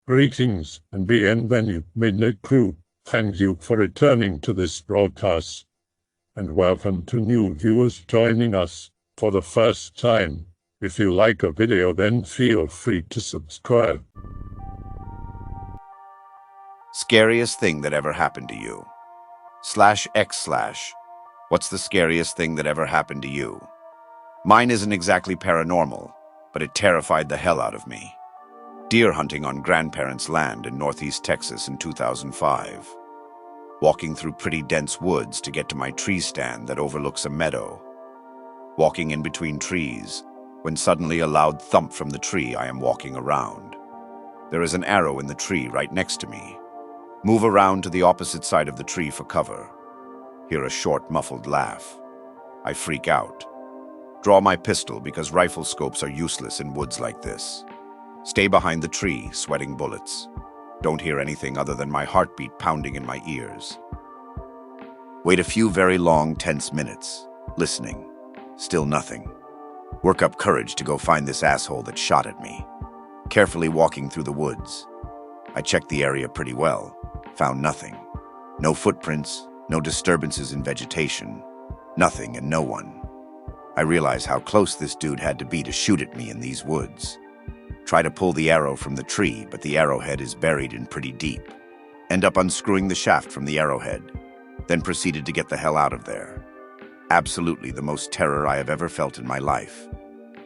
Greetings and bienvenue, Midnight Crew. Thank you for returning to this broadcast, and welcome to new viewers joining us for the first time. If you like a video, then feel free to subscribe. Scariest thing that ever happened to you. /x/. What's the scariest thing that ever happened to you? Mine isn't exactly paranormal, but it terrified the hell out of me. Deer hunting on grandparents' land in northeast Texas in 2005. Walking through pretty dense woods to get to my tree stand that overlooks a meadow. Walking in between trees, when suddenly a loud thump from the tree I am walking around. There is an arrow in the tree right next to me. Move around to the opposite side of the tree for cover. Hear a short, muffled laugh. I freak out. Draw my pistol because rifle scopes are useless in woods like this. Stay behind the tree, sweating bullets. Don't hear anything other than my heartbeat pounding in my ears. Wait a few very long, tense minutes, listening. Still nothing. Work up courage to go find this asshole that shot at me. Carefully walking through the woods. I checked the area pretty well. Found nothing. No footprints, no disturbances in vegetation. Nothing and no one. I realize how close this dude had to be to shoot at me in these woods. Try to pull the arrow from the tree, but the arrowhead is buried in pretty deep. End up unscrewing the shaft from the arrowhead, then proceeded to get the hell out of there. Absolutely the most terror I have ever felt in my life.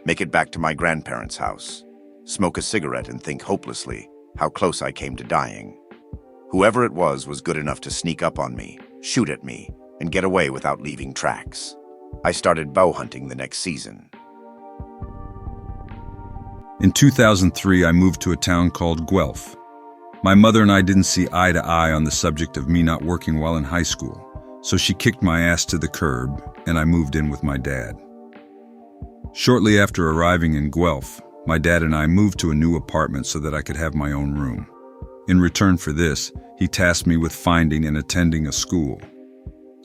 Make it back to my grandparents' house. Smoke a cigarette and think hopelessly how close I came to dying. Whoever it was good enough to sneak up on me, shoot at me, and get away without leaving tracks. I started bow hunting the next season. In 2003, I moved to a town called Guelph. My mother and I didn't see eye to eye on the subject of me not working while in high school, so she kicked my ass to the curb, and I moved in with my dad. Shortly after arriving in Guelph, my dad and I moved to a new apartment so that I could have my own room. In return for this, he tasked me with finding and attending a school.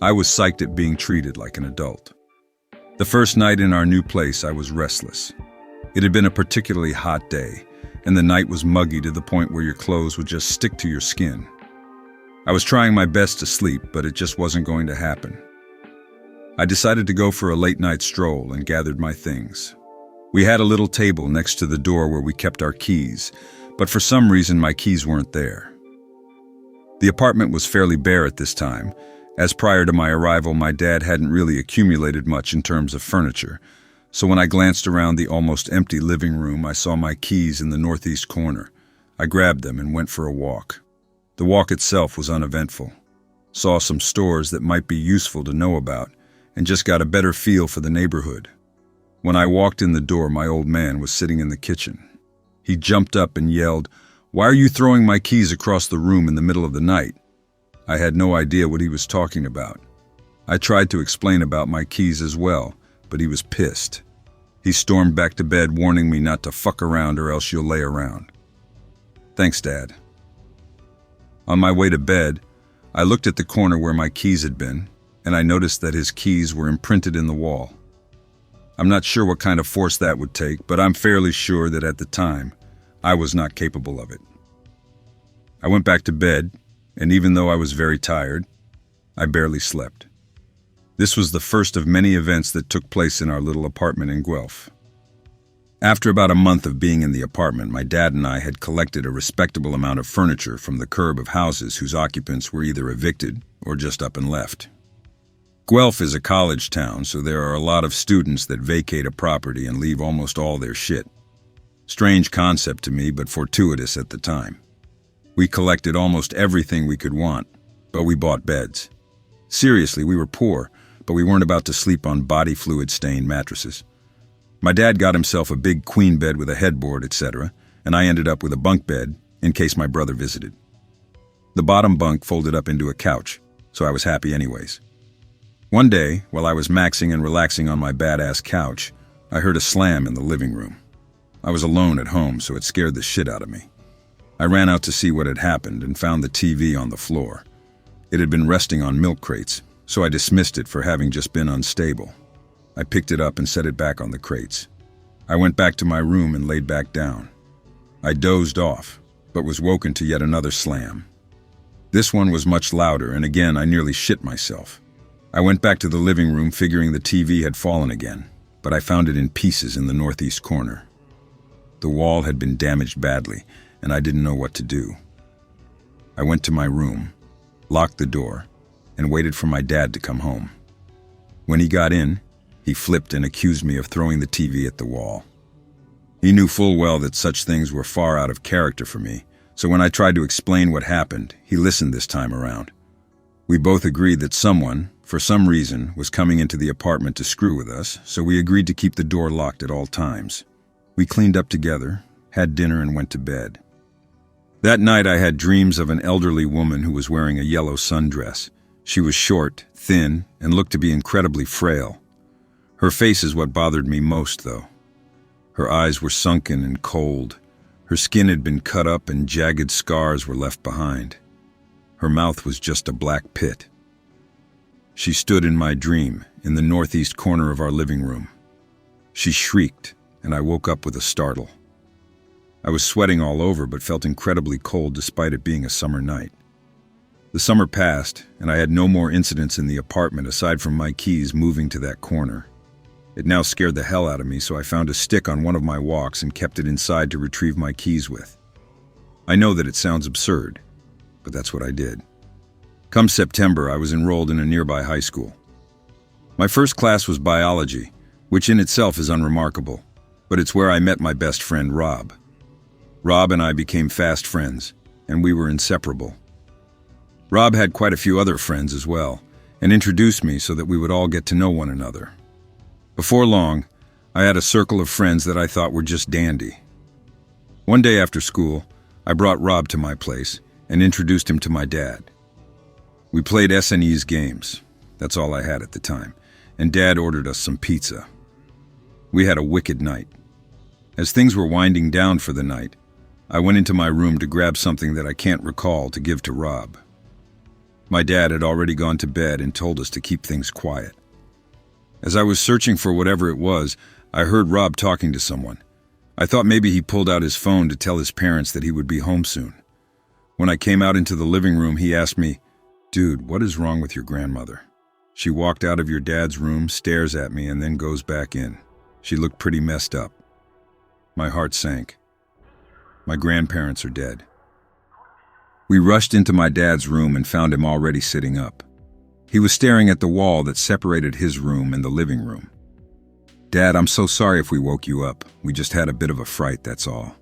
I was psyched at being treated like an adult. The first night in our new place, I was restless. It had been a particularly hot day, and the night was muggy to the point where your clothes would just stick to your skin. I was trying my best to sleep, but it just wasn't going to happen. I decided to go for a late-night stroll and gathered my things. We had a little table next to the door where we kept our keys, but for some reason my keys weren't there. The apartment was fairly bare at this time, as prior to my arrival my dad hadn't really accumulated much in terms of furniture. So when I glanced around the almost empty living room, I saw my keys in the northeast corner. I grabbed them and went for a walk. The walk itself was uneventful. Saw some stores that might be useful to know about, and just got a better feel for the neighborhood. When I walked in the door, my old man was sitting in the kitchen. He jumped up and yelled, "Why are you throwing my keys across the room in the middle of the night?" I had no idea what he was talking about. I tried to explain about my keys as well, but he was pissed. He stormed back to bed, warning me not to fuck around or else you'll lay around. Thanks, Dad. On my way to bed, I looked at the corner where my keys had been, and I noticed that his keys were imprinted in the wall. I'm not sure what kind of force that would take, but I'm fairly sure that at the time, I was not capable of it. I went back to bed, and even though I was very tired, I barely slept. This was the first of many events that took place in our little apartment in Guelph. After about a month of being in the apartment, my dad and I had collected a respectable amount of furniture from the curb of houses whose occupants were either evicted or just up and left. Guelph is a college town, so there are a lot of students that vacate a property and leave almost all their shit. Strange concept to me, but fortuitous at the time. We collected almost everything we could want, but we bought beds. Seriously, we were poor, but we weren't about to sleep on body fluid-stained mattresses. My dad got himself a big queen bed with a headboard, etc., and I ended up with a bunk bed in case my brother visited. The bottom bunk folded up into a couch, so I was happy anyways. One day, while I was maxing and relaxing on my badass couch, I heard a slam in the living room. I was alone at home, so it scared the shit out of me. I ran out to see what had happened and found the TV on the floor. It had been resting on milk crates, so I dismissed it for having just been unstable. I picked it up and set it back on the crates. I went back to my room and laid back down. I dozed off, but was woken to yet another slam. This one was much louder, and again I nearly shit myself. I went back to the living room figuring the TV had fallen again, but I found it in pieces in the northeast corner. The wall had been damaged badly, and I didn't know what to do. I went to my room, locked the door, and waited for my dad to come home. When he got in, he flipped and accused me of throwing the TV at the wall. He knew full well that such things were far out of character for me, so when I tried to explain what happened, he listened this time around. We both agreed that someone, for some reason, was coming into the apartment to screw with us, so we agreed to keep the door locked at all times. We cleaned up together, had dinner, and went to bed. That night I had dreams of an elderly woman who was wearing a yellow sundress. She was short, thin, and looked to be incredibly frail. Her face is what bothered me most, though. Her eyes were sunken and cold. Her skin had been cut up and jagged scars were left behind. Her mouth was just a black pit. She stood in my dream, in the northeast corner of our living room. She shrieked, and I woke up with a startle. I was sweating all over but felt incredibly cold despite it being a summer night. The summer passed, and I had no more incidents in the apartment aside from my keys moving to that corner. It now scared the hell out of me, so I found a stick on one of my walks and kept it inside to retrieve my keys with. I know that it sounds absurd, but that's what I did. Come September, I was enrolled in a nearby high school. My first class was biology, which in itself is unremarkable, but it's where I met my best friend, Rob. Rob and I became fast friends, and we were inseparable. Rob had quite a few other friends as well, and introduced me so that we would all get to know one another. Before long, I had a circle of friends that I thought were just dandy. One day after school, I brought Rob to my place and introduced him to my dad. We played S&E's games, that's all I had at the time, and Dad ordered us some pizza. We had a wicked night. As things were winding down for the night, I went into my room to grab something that I can't recall to give to Rob. My dad had already gone to bed and told us to keep things quiet. As I was searching for whatever it was, I heard Rob talking to someone. I thought maybe he pulled out his phone to tell his parents that he would be home soon. When I came out into the living room, he asked me, "Dude, what is wrong with your grandmother? She walked out of your dad's room, stares at me, and then goes back in. She looked pretty messed up." My heart sank. My grandparents are dead. We rushed into my dad's room and found him already sitting up. He was staring at the wall that separated his room and the living room. "Dad, I'm so sorry if we woke you up. We just had a bit of a fright, that's all."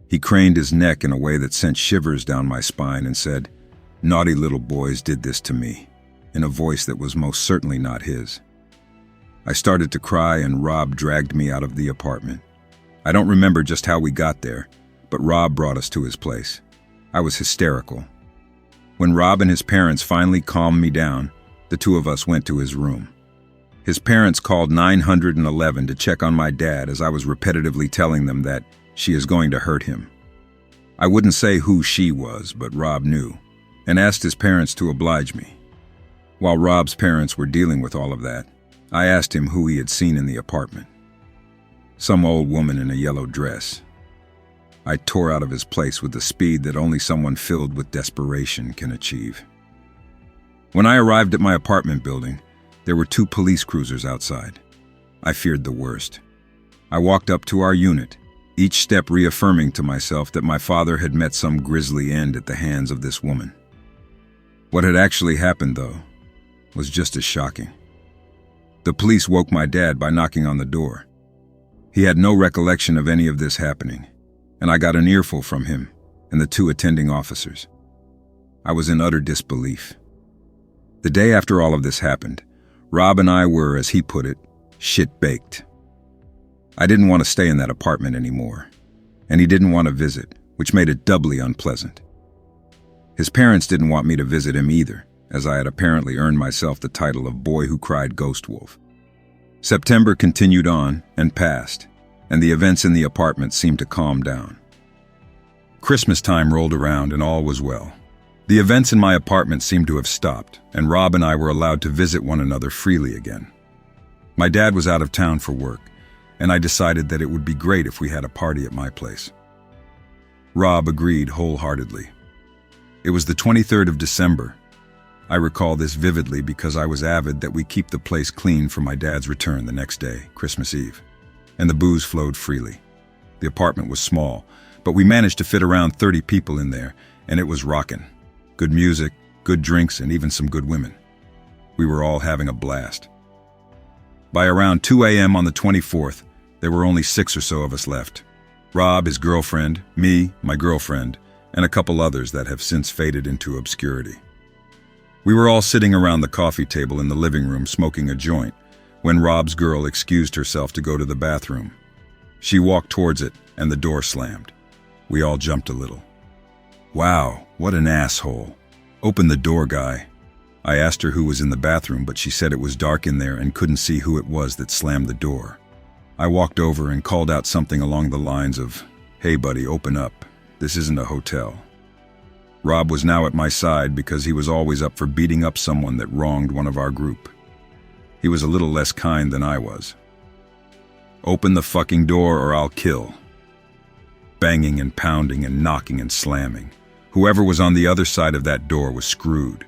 He craned his neck in a way that sent shivers down my spine and said, "Naughty little boys did this to me," in a voice that was most certainly not his. I started to cry and Rob dragged me out of the apartment. I don't remember just how we got there, but Rob brought us to his place. I was hysterical. When Rob and his parents finally calmed me down, the two of us went to his room. His parents called 911 to check on my dad as I was repetitively telling them that she is going to hurt him. I wouldn't say who she was, but Rob knew, and asked his parents to oblige me. While Rob's parents were dealing with all of that, I asked him who he had seen in the apartment. Some old woman in a yellow dress. I tore out of his place with the speed that only someone filled with desperation can achieve. When I arrived at my apartment building, there were 2 police cruisers outside. I feared the worst. I walked up to our unit, each step reaffirming to myself that my father had met some grisly end at the hands of this woman. What had actually happened, though, was just as shocking. The police woke my dad by knocking on the door. He had no recollection of any of this happening, and I got an earful from him and the 2 attending officers. I was in utter disbelief. The day after all of this happened, Rob and I were, as he put it, shit-baked. I didn't want to stay in that apartment anymore, and he didn't want to visit, which made it doubly unpleasant. His parents didn't want me to visit him either, as I had apparently earned myself the title of boy who cried ghost wolf. September continued on and passed, and the events in the apartment seemed to calm down. Christmas time rolled around and all was well. The events in my apartment seemed to have stopped, and Rob and I were allowed to visit one another freely again. My dad was out of town for work, and I decided that it would be great if we had a party at my place. Rob agreed wholeheartedly. It was the 23rd of December. I recall this vividly because I was avid that we keep the place clean for my dad's return the next day, Christmas Eve. And the booze flowed freely. The apartment was small, but we managed to fit around 30 people in there, and it was rockin'. Good music, good drinks, and even some good women. We were all having a blast. By around 2 a.m. on the 24th, there were only 6 or so of us left. Rob, his girlfriend, me, my girlfriend, and a couple others that have since faded into obscurity. We were all sitting around the coffee table in the living room smoking a joint when Rob's girl excused herself to go to the bathroom. She walked towards it and the door slammed. We all jumped a little. "Wow, what an asshole. Open the door, guy." I asked her who was in the bathroom, but she said it was dark in there and couldn't see who it was that slammed the door. I walked over and called out something along the lines of, "Hey buddy, open up. This isn't a hotel." Rob was now at my side because he was always up for beating up someone that wronged one of our group. He was a little less kind than I was. "Open the fucking door or I'll kill." Banging and pounding and knocking and slamming. Whoever was on the other side of that door was screwed.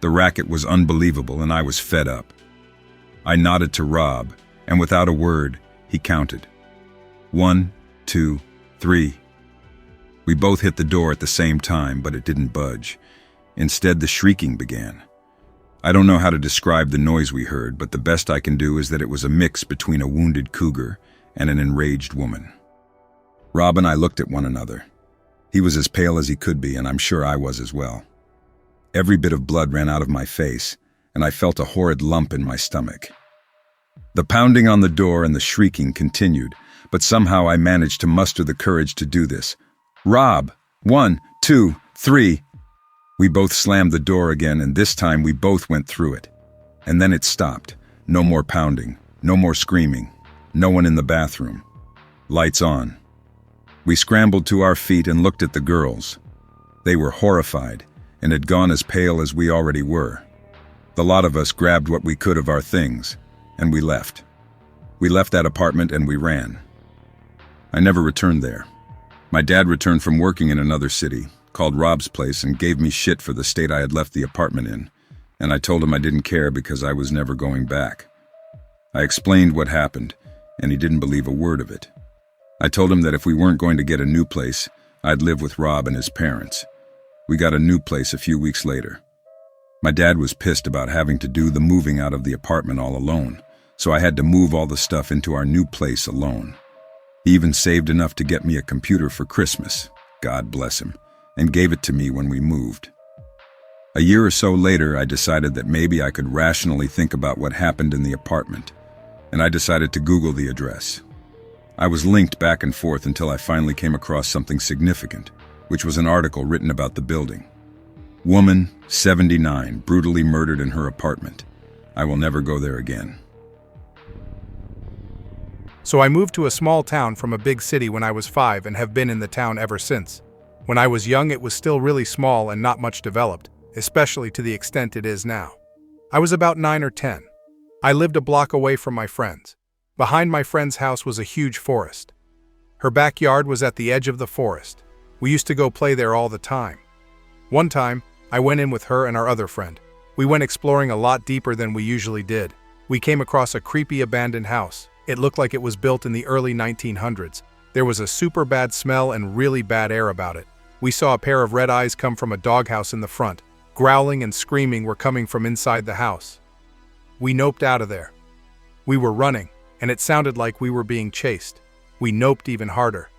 The racket was unbelievable and I was fed up. I nodded to Rob, and without a word, he counted. 1, 2, 3. We both hit the door at the same time, but it didn't budge. Instead, the shrieking began. I don't know how to describe the noise we heard, but the best I can do is that it was a mix between a wounded cougar and an enraged woman. Rob and I looked at one another. He was as pale as he could be, and I'm sure I was as well. Every bit of blood ran out of my face, and I felt a horrid lump in my stomach. The pounding on the door and the shrieking continued, but somehow I managed to muster the courage to do this. "Rob, 1, 2, 3. We both slammed the door again, and this time we both went through it. And then it stopped. No more pounding, no more screaming, no one in the bathroom. Lights on. We scrambled to our feet and looked at the girls. They were horrified and had gone as pale as we already were. The lot of us grabbed what we could of our things, and we left. We left that apartment and we ran. I never returned there. My dad returned from working in another city, called Rob's place, and gave me shit for the state I had left the apartment in, and I told him I didn't care because I was never going back. I explained what happened, and he didn't believe a word of it. I told him that if we weren't going to get a new place, I'd live with Rob and his parents. We got a new place a few weeks later. My dad was pissed about having to do the moving out of the apartment all alone, so I had to move all the stuff into our new place alone. He even saved enough to get me a computer for Christmas, God bless him, and gave it to me when we moved. A year or so later, I decided that maybe I could rationally think about what happened in the apartment, and I decided to Google the address. I was linked back and forth until I finally came across something significant, which was an article written about the building. Woman, 79, brutally murdered in her apartment. I will never go there again. So I moved to a small town from a big city when I was 5 and have been in the town ever since. When I was young, it was still really small and not much developed, especially to the extent it is now. I was about 9 or 10. I lived a block away from my friends. Behind my friend's house was a huge forest. Her backyard was at the edge of the forest. We used to go play there all the time. One time, I went in with her and our other friend. We went exploring a lot deeper than we usually did. We came across a creepy abandoned house. It looked like it was built in the early 1900s. There was a super bad smell and really bad air about it. We saw a pair of red eyes come from a doghouse in the front. Growling and screaming were coming from inside the house. We noped out of there. We were running, and it sounded like we were being chased. We noped even harder.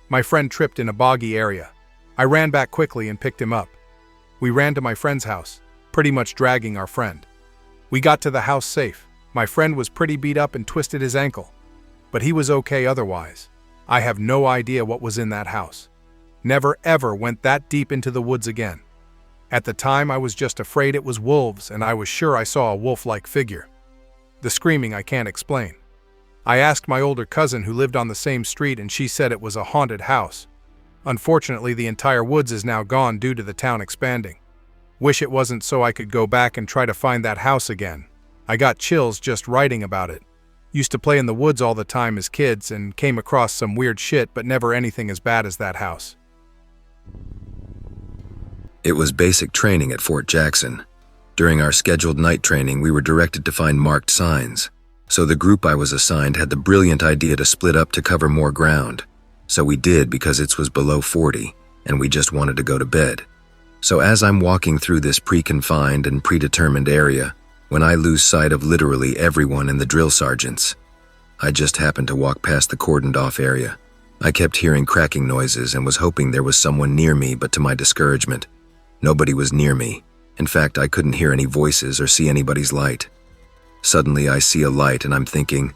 My friend tripped in a boggy area. I ran back quickly and picked him up. We ran to my friend's house, pretty much dragging our friend. We got to the house safe. My friend was pretty beat up and twisted his ankle, but he was okay otherwise. I have no idea what was in that house. Never ever went that deep into the woods again. At the time, I was just afraid it was wolves, and I was sure I saw a wolf-like figure. The screaming I can't explain. I asked my older cousin who lived on the same street, and she said it was a haunted house. Unfortunately, the entire woods is now gone due to the town expanding. Wish it wasn't so I could go back and try to find that house again. I got chills just writing about it. Used to play in the woods all the time as kids and came across some weird shit, but never anything as bad as that house. It was basic training at Fort Jackson. During our scheduled night training, we were directed to find marked signs. So the group I was assigned had the brilliant idea to split up to cover more ground. So we did because it was below 40, and we just wanted to go to bed. So as I'm walking through this pre-confined and predetermined area, when I lose sight of literally everyone and the drill sergeants, I just happened to walk past the cordoned-off area. I kept hearing cracking noises and was hoping there was someone near me, but to my discouragement, nobody was near me. In fact, I couldn't hear any voices or see anybody's light. Suddenly, I see a light and I'm thinking,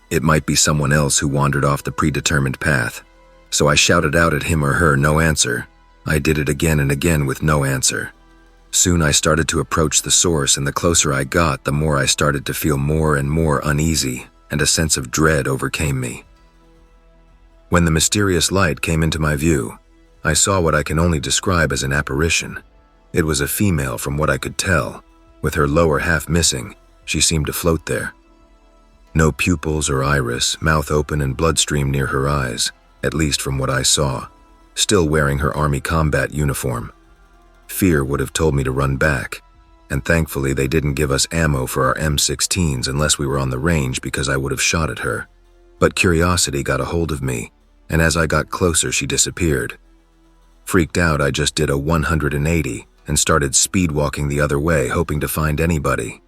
it might be someone else who wandered off the predetermined path. So I shouted out at him or her, no answer. I did it again and again with no answer. Soon I started to approach the source, and the closer I got, the more I started to feel more and more uneasy, and a sense of dread overcame me. When the mysterious light came into my view, I saw what I can only describe as an apparition. It was a female from what I could tell. With her lower half missing, she seemed to float there. No pupils or iris, mouth open and bloodstream near her eyes, at least from what I saw, still wearing her Army combat uniform. Fear would have told me to run back, and thankfully they didn't give us ammo for our M16s unless we were on the range, because I would have shot at her. But curiosity got a hold of me, and as I got closer she disappeared. Freaked out, I just did a 180 and started speed walking the other way, hoping to find anybody.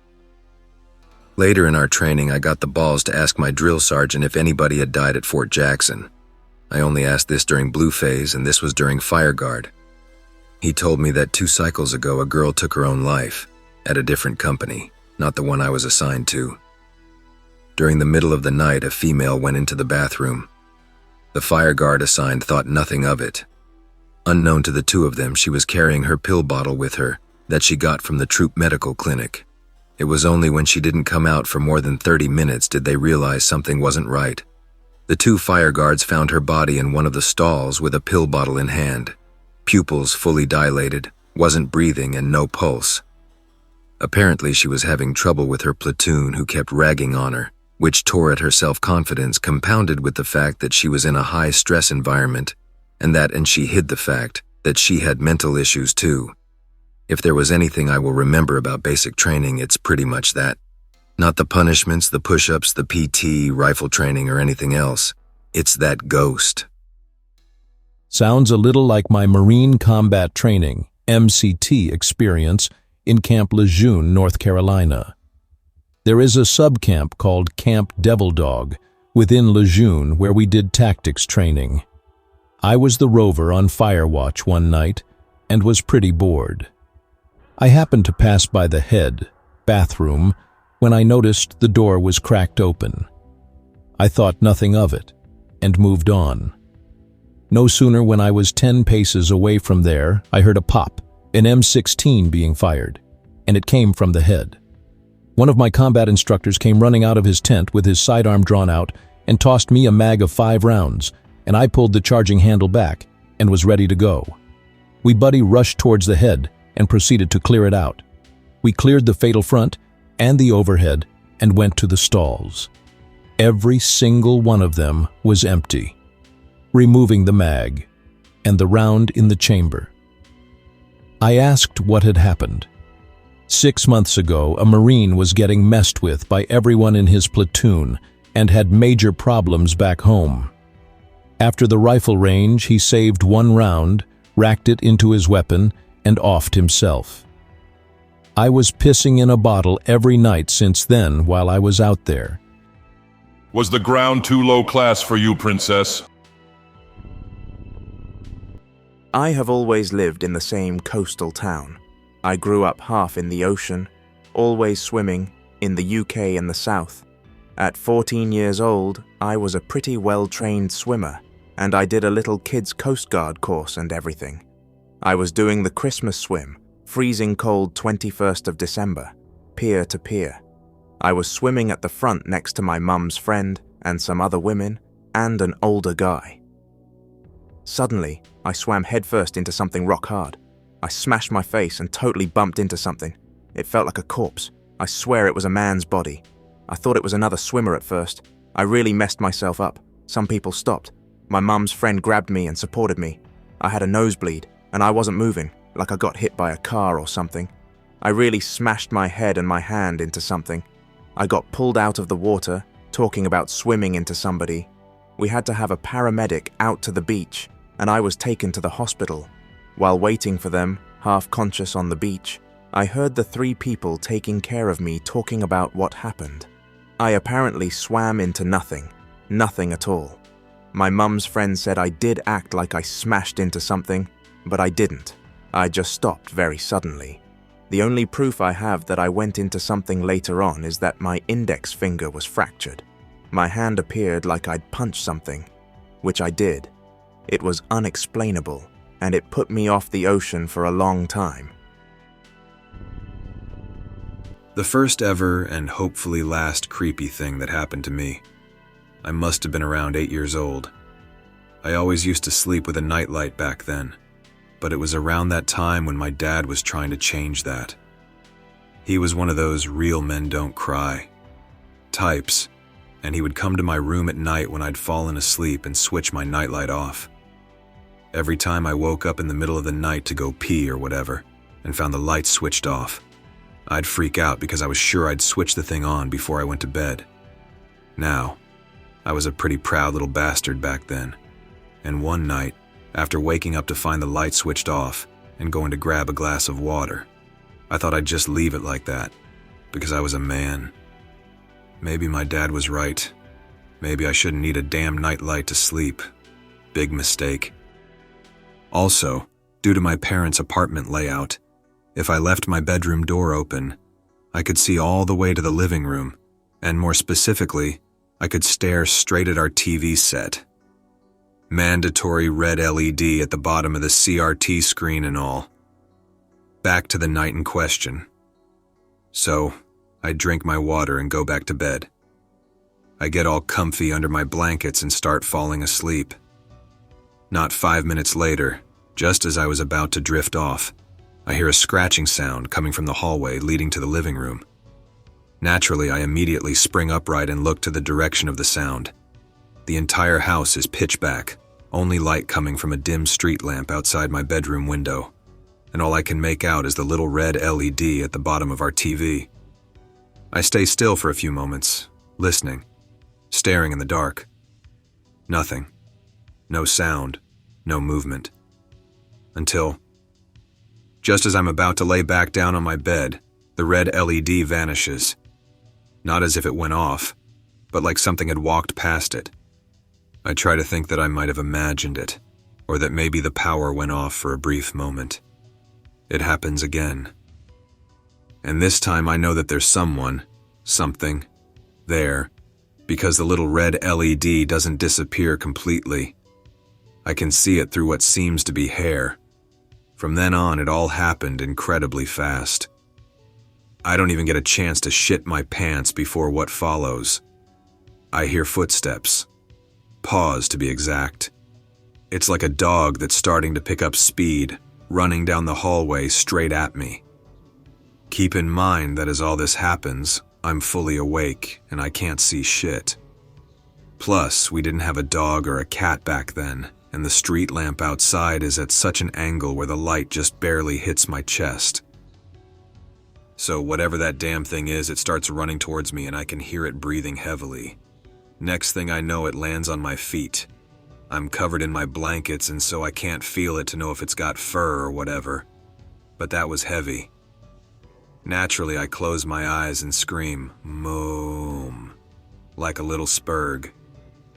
Later in our training, I got the balls to ask my drill sergeant if anybody had died at Fort Jackson. I only asked this during Blue Phase, and this was during Fire Guard. He told me that 2 cycles ago a girl took her own life, at a different company, not the one I was assigned to. During the middle of the night, a female went into the bathroom. The Fire Guard assigned thought nothing of it. Unknown to the 2 of them, she was carrying her pill bottle with her that she got from the troop medical clinic. It was only when she didn't come out for more than 30 minutes did they realize something wasn't right. The 2 fire guards found her body in one of the stalls with a pill bottle in hand. Pupils fully dilated, wasn't breathing, and no pulse. Apparently she was having trouble with her platoon, who kept ragging on her, which tore at her self-confidence, compounded with the fact that she was in a high-stress environment, and she hid the fact that she had mental issues too. If there was anything I will remember about basic training, it's pretty much that. Not the punishments, the push-ups, the PT, rifle training, or anything else. It's that ghost. Sounds a little like my Marine Combat Training, MCT, experience in Camp Lejeune, North Carolina. There is a sub-camp called Camp Devil Dog within Lejeune where we did tactics training. I was the rover on fire watch one night and was pretty bored. I happened to pass by the head bathroom when I noticed the door was cracked open. I thought nothing of it and moved on. No sooner when I was 10 paces away from there, I heard a pop, an M16 being fired, and it came from the head. One of my combat instructors came running out of his tent with his sidearm drawn out and tossed me a mag of 5 rounds, and I pulled the charging handle back and was ready to go. We buddy rushed towards the head and proceeded to clear it out. We cleared the fatal front and the overhead and went to the stalls. Every single one of them was empty, removing the mag and the round in the chamber. I asked what had happened. 6 months ago, a Marine was getting messed with by everyone in his platoon and had major problems back home. After the rifle range, he saved 1 round, racked it into his weapon, and offed himself. I was pissing in a bottle every night since then while I was out there. Was the ground too low class for you, Princess? I have always lived in the same coastal town. I grew up half in the ocean, always swimming, in the UK and the South. At 14 years old, I was a pretty well-trained swimmer, and I did a little kids' Coast Guard course and everything. I was doing the Christmas swim, freezing cold 21st of December, pier to pier. I was swimming at the front next to my mum's friend and some other women and an older guy. Suddenly, I swam headfirst into something rock hard. I smashed my face and totally bumped into something. It felt like a corpse. I swear it was a man's body. I thought it was another swimmer at first. I really messed myself up. Some people stopped. My mum's friend grabbed me and supported me. I had a nosebleed, and I wasn't moving, like I got hit by a car or something. I really smashed my head and my hand into something. I got pulled out of the water, talking about swimming into somebody. We had to have a paramedic out to the beach, and I was taken to the hospital. While waiting for them, half conscious on the beach, I heard the 3 people taking care of me talking about what happened. I apparently swam into nothing at all. My mum's friend said I did act like I smashed into something, but I didn't. I just stopped very suddenly. The only proof I have that I went into something later on is that my index finger was fractured. My hand appeared like I'd punched something, which I did. It was unexplainable, and it put me off the ocean for a long time. The first ever and hopefully last creepy thing that happened to me. I must have been around 8 years old. I always used to sleep with a nightlight back then, but it was around that time when my dad was trying to change that. He was one of those real men don't cry types, and he would come to my room at night when I'd fallen asleep and switch my nightlight off. Every time I woke up in the middle of the night to go pee or whatever, and found the lights switched off, I'd freak out because I was sure I'd switched the thing on before I went to bed. Now, I was a pretty proud little bastard back then, and one night, after waking up to find the light switched off and going to grab a glass of water, I thought I'd just leave it like that, because I was a man. Maybe my dad was right. Maybe I shouldn't need a damn nightlight to sleep. Big mistake. Also, due to my parents' apartment layout, if I left my bedroom door open, I could see all the way to the living room, and more specifically, I could stare straight at our TV set. Mandatory red LED at the bottom of the CRT screen and all. Back to the night in question. So, I drink my water and go back to bed. I get all comfy under my blankets and start falling asleep. Not 5 minutes later, just as I was about to drift off, I hear a scratching sound coming from the hallway leading to the living room. Naturally, I immediately spring upright and look to the direction of the sound. The entire house is pitch black, only light coming from a dim street lamp outside my bedroom window, and all I can make out is the little red LED at the bottom of our TV. I stay still for a few moments, listening, staring in the dark. Nothing. No sound, no movement. Until, just as I'm about to lay back down on my bed, the red LED vanishes. Not as if it went off, but like something had walked past it. I try to think that I might have imagined it, or that maybe the power went off for a brief moment. It happens again. And this time I know that there's someone, something, there, because the little red LED doesn't disappear completely. I can see it through what seems to be hair. From then on, it all happened incredibly fast. I don't even get a chance to shit my pants before what follows. I hear footsteps. Paws, to be exact. It's like a dog that's starting to pick up speed, running down the hallway straight at me. Keep in mind that as all this happens, I'm fully awake and I can't see shit. Plus, we didn't have a dog or a cat back then, and the street lamp outside is at such an angle where the light just barely hits my chest. So whatever that damn thing is, it starts running towards me and I can hear it breathing heavily. Next thing I know, it lands on my feet. I'm covered in my blankets and so I can't feel it to know if it's got fur or whatever. But that was heavy. Naturally, I close my eyes and scream, "Moom," like a little spurg.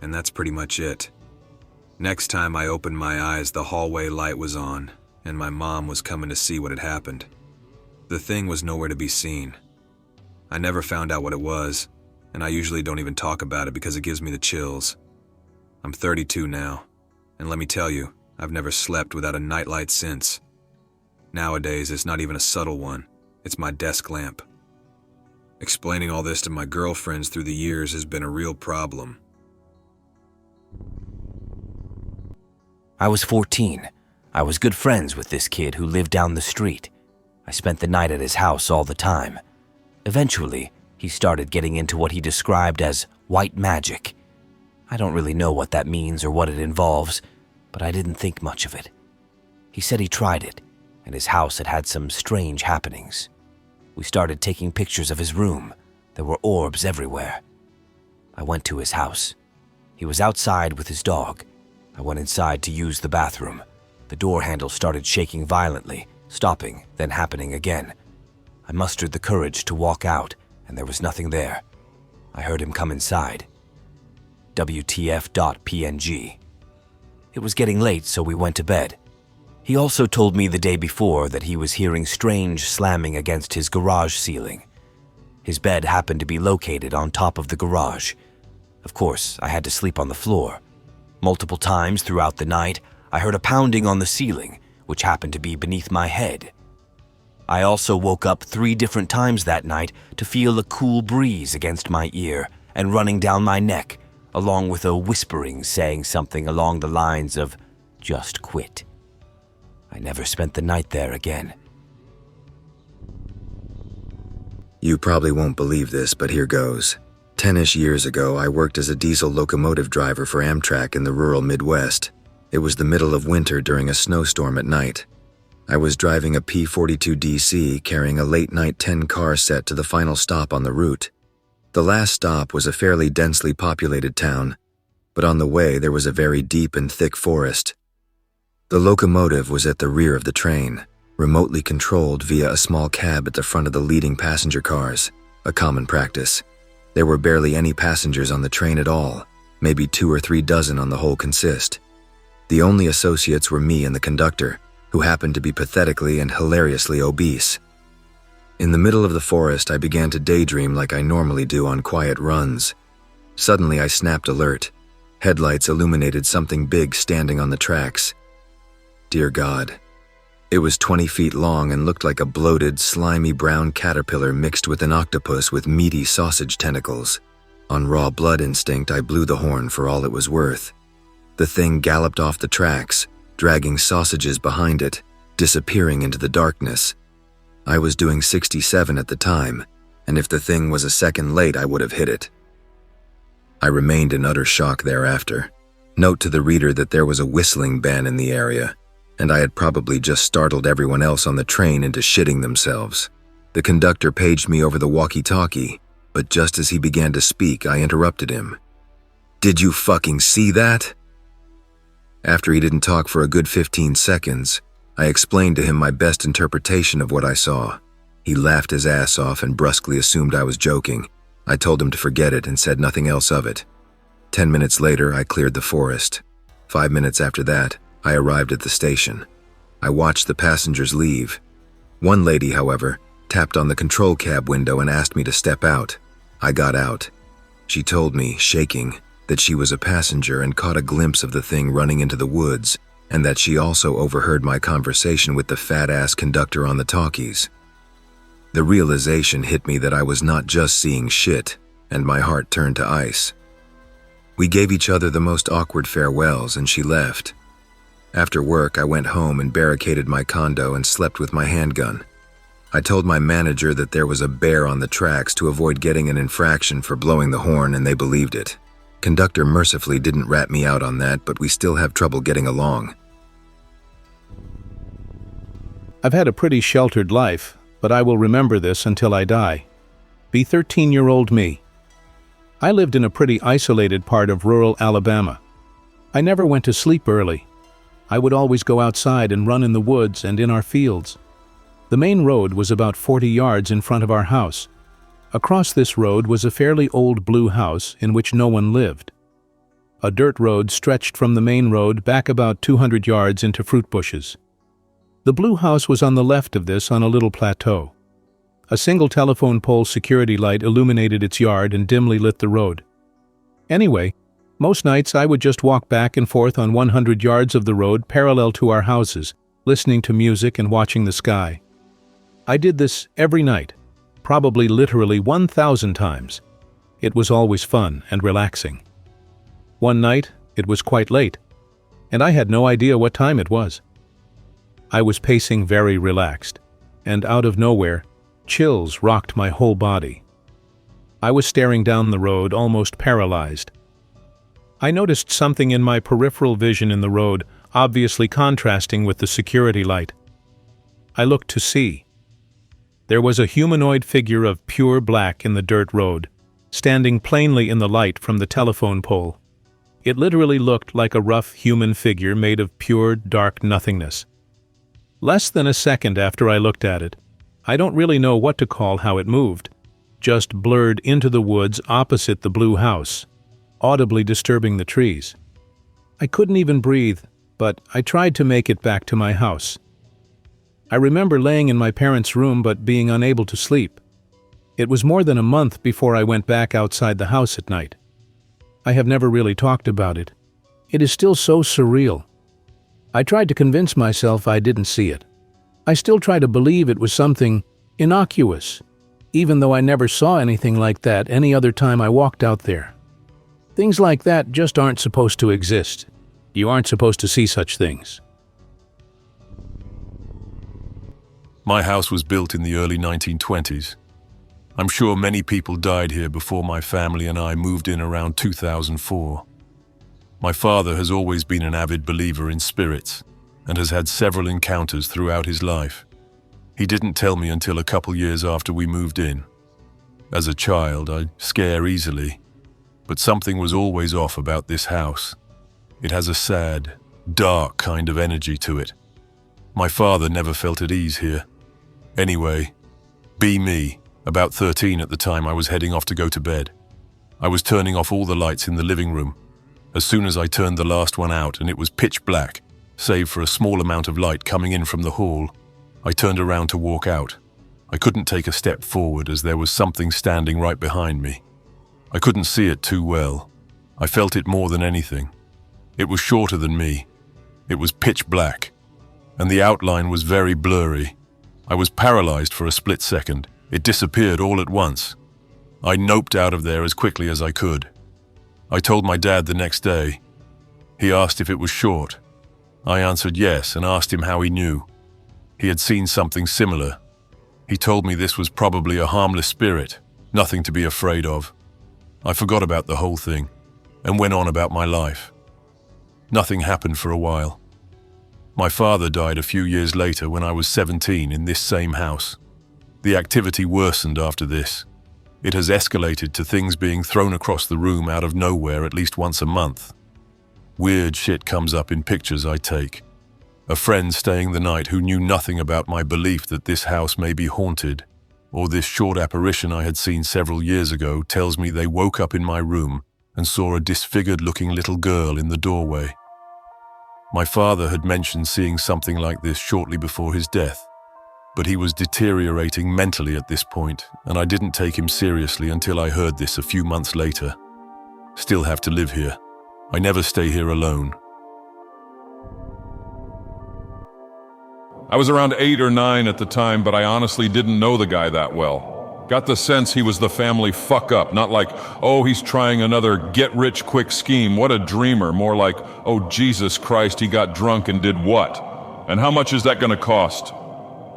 And that's pretty much it. Next time I opened my eyes, the hallway light was on, and my mom was coming to see what had happened. The thing was nowhere to be seen. I never found out what it was, and I usually don't even talk about it because it gives me the chills. I'm 32 now, and let me tell you, I've never slept without a nightlight since. Nowadays, it's not even a subtle one. It's my desk lamp. Explaining all this to my girlfriends through the years has been a real problem. I was 14. I was good friends with this kid who lived down the street. I spent the night at his house all the time. Eventually, he started getting into what he described as white magic. I don't really know what that means or what it involves, but I didn't think much of it. He said he tried it, and his house had had some strange happenings. We started taking pictures of his room. There were orbs everywhere. I went to his house. He was outside with his dog. I went inside to use the bathroom. The door handle started shaking violently, stopping, then happening again. I mustered the courage to walk out, and there was nothing there. I heard him come inside. WTF.PNG. It was getting late, so we went to bed. He also told me the day before that he was hearing strange slamming against his garage ceiling. His bed happened to be located on top of the garage. Of course, I had to sleep on the floor. Multiple times throughout the night, I heard a pounding on the ceiling, which happened to be beneath my head. I also woke up 3 different times that night to feel a cool breeze against my ear and running down my neck, along with a whispering saying something along the lines of, "Just quit." I never spent the night there again. You probably won't believe this, but here goes. 10-ish years ago, I worked as a diesel locomotive driver for Amtrak in the rural Midwest. It was the middle of winter during a snowstorm at night. I was driving a P-42DC carrying a late-night 10-car set to the final stop on the route. The last stop was a fairly densely populated town, but on the way there was a very deep and thick forest. The locomotive was at the rear of the train, remotely controlled via a small cab at the front of the leading passenger cars, a common practice. There were barely any passengers on the train at all, maybe 2 or 3 dozen on the whole consist. The only associates were me and the conductor, who happened to be pathetically and hilariously obese. In the middle of the forest, I began to daydream like I normally do on quiet runs. Suddenly, I snapped alert. Headlights illuminated something big standing on the tracks. Dear God. It was 20 feet long and looked like a bloated, slimy brown caterpillar mixed with an octopus with meaty sausage tentacles. On raw blood instinct, I blew the horn for all it was worth. The thing galloped off the tracks, dragging sausages behind it, disappearing into the darkness. I was doing 67 at the time, and if the thing was a second late, I would have hit it. I remained in utter shock thereafter. Note to the reader that there was a whistling ban in the area, and I had probably just startled everyone else on the train into shitting themselves. The conductor paged me over the walkie-talkie, but just as he began to speak, I interrupted him. "Did you fucking see that?" After he didn't talk for a good 15 seconds, I explained to him my best interpretation of what I saw. He laughed his ass off and brusquely assumed I was joking. I told him to forget it and said nothing else of it. 10 minutes later, I cleared the forest. 5 minutes after that, I arrived at the station. I watched the passengers leave. One lady, however, tapped on the control cab window and asked me to step out. I got out. She told me, shaking, that she was a passenger and caught a glimpse of the thing running into the woods, and that she also overheard my conversation with the fat-ass conductor on the talkies. The realization hit me that I was not just seeing shit, and my heart turned to ice. We gave each other the most awkward farewells, and she left. After work, I went home and barricaded my condo and slept with my handgun. I told my manager that there was a bear on the tracks to avoid getting an infraction for blowing the horn, and they believed it. Conductor mercifully didn't rat me out on that, but we still have trouble getting along. I've had a pretty sheltered life, but I will remember this until I die. Be 13-year-old me. I lived in a pretty isolated part of rural Alabama. I never went to sleep early. I would always go outside and run in the woods and in our fields. The main road was about 40 yards in front of our house. Across this road was a fairly old blue house in which no one lived. A dirt road stretched from the main road back about 200 yards into fruit bushes. The blue house was on the left of this on a little plateau. A single telephone pole security light illuminated its yard and dimly lit the road. Anyway, most nights I would just walk back and forth on 100 yards of the road parallel to our houses, listening to music and watching the sky. I did this every night, probably literally 1,000 times. It was always fun and relaxing. One night, it was quite late, and I had no idea what time it was. I was pacing very relaxed, and out of nowhere, chills rocked my whole body. I was staring down the road, almost paralyzed. I noticed something in my peripheral vision in the road obviously contrasting with the security light. I looked to see. There was a humanoid figure of pure black in the dirt road, standing plainly in the light from the telephone pole. It literally looked like a rough human figure made of pure, dark nothingness. Less than a second after I looked at it, I don't really know what to call how it moved, just blurred into the woods opposite the blue house, audibly disturbing the trees. I couldn't even breathe, but I tried to make it back to my house. I remember laying in my parents' room but being unable to sleep. It was more than a month before I went back outside the house at night. I have never really talked about it. It is still so surreal. I tried to convince myself I didn't see it. I still try to believe it was something innocuous, even though I never saw anything like that any other time I walked out there. Things like that just aren't supposed to exist. You aren't supposed to see such things. My house was built in the early 1920s. I'm sure many people died here before my family and I moved in around 2004. My father has always been an avid believer in spirits and has had several encounters throughout his life. He didn't tell me until a couple years after we moved in. As a child, I scare easily, but something was always off about this house. It has a sad, dark kind of energy to it. My father never felt at ease here. Anyway, be me, about 13 at the time I was heading off to go to bed. I was turning off all the lights in the living room. As soon as I turned the last one out and it was pitch black, save for a small amount of light coming in from the hall, I turned around to walk out. I couldn't take a step forward as there was something standing right behind me. I couldn't see it too well. I felt it more than anything. It was shorter than me. It was pitch black, and the outline was very blurry. I was paralyzed for a split second. It disappeared all at once. I noped out of there as quickly as I could. I told my dad the next day. He asked if it was short. I answered yes and asked him how he knew. He had seen something similar. He told me this was probably a harmless spirit, nothing to be afraid of. I forgot about the whole thing and went on about my life. Nothing happened for a while. My father died a few years later when I was 17 in this same house. The activity worsened after this. It has escalated to things being thrown across the room out of nowhere at least once a month. Weird shit comes up in pictures I take. A friend staying the night who knew nothing about my belief that this house may be haunted, or this short apparition I had seen several years ago, tells me they woke up in my room and saw a disfigured-looking little girl in the doorway. My father had mentioned seeing something like this shortly before his death, but he was deteriorating mentally at this point, and I didn't take him seriously until I heard this a few months later. Still have to live here. I never stay here alone. I was around 8 or 9 at the time, but I honestly didn't know the guy that well. Got the sense he was the family fuck-up, not like, oh, he's trying another get-rich-quick scheme, what a dreamer, more like, oh, Jesus Christ, he got drunk and did what? And how much is that gonna cost?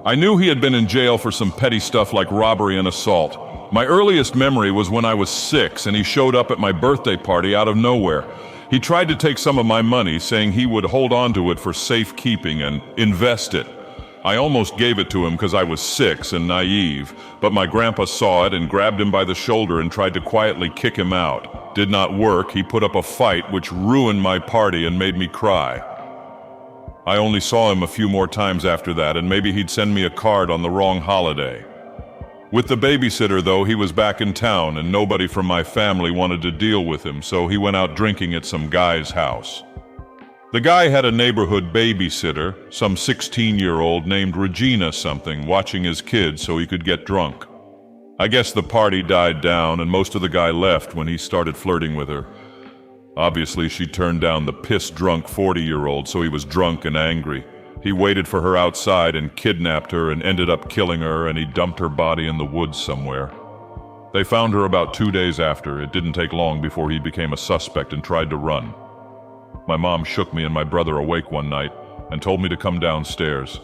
I knew he had been in jail for some petty stuff like robbery and assault. My earliest memory was when I was 6 and he showed up at my birthday party out of nowhere. He tried to take some of my money, saying he would hold on to it for safekeeping and invest it. I almost gave it to him because I was 6 and naive, but my grandpa saw it and grabbed him by the shoulder and tried to quietly kick him out. Did not work. He put up a fight which ruined my party and made me cry. I only saw him a few more times after that, and maybe he'd send me a card on the wrong holiday. With the babysitter, though, he was back in town and nobody from my family wanted to deal with him, so he went out drinking at some guy's house. The guy had a neighborhood babysitter, some 16-year-old named Regina something, watching his kids so he could get drunk. I guess the party died down and most of the guy left when he started flirting with her. Obviously, she turned down the piss-drunk 40-year-old, so he was drunk and angry. He waited for her outside and kidnapped her and ended up killing her, and he dumped her body in the woods somewhere. They found her about 2 days after. It didn't take long before he became a suspect and tried to run. My mom shook me and my brother awake one night and told me to come downstairs.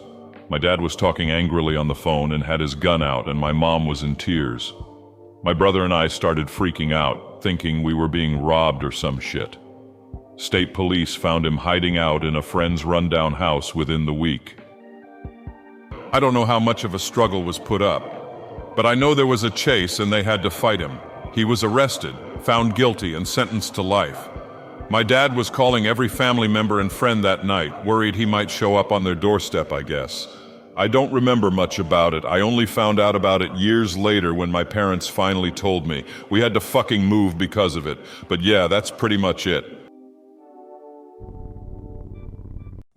My dad was talking angrily on the phone and had his gun out, and my mom was in tears. My brother and I started freaking out, thinking we were being robbed or some shit. State police found him hiding out in a friend's rundown house within the week. I don't know how much of a struggle was put up, but I know there was a chase and they had to fight him. He was arrested, found guilty, and sentenced to life. My dad was calling every family member and friend that night, worried he might show up on their doorstep, I guess. I don't remember much about it. I only found out about it years later when my parents finally told me. We had to fucking move because of it. But yeah, that's pretty much it.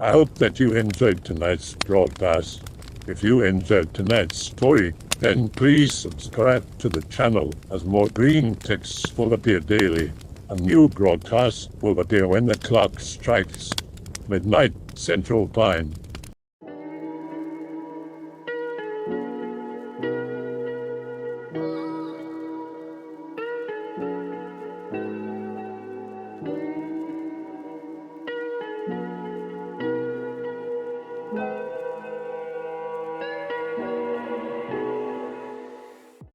I hope that you enjoyed tonight's broadcast. If you enjoyed tonight's story, then please subscribe to the channel as more Greentext will appear daily. A new broadcast will appear when the clock strikes midnight Central Time.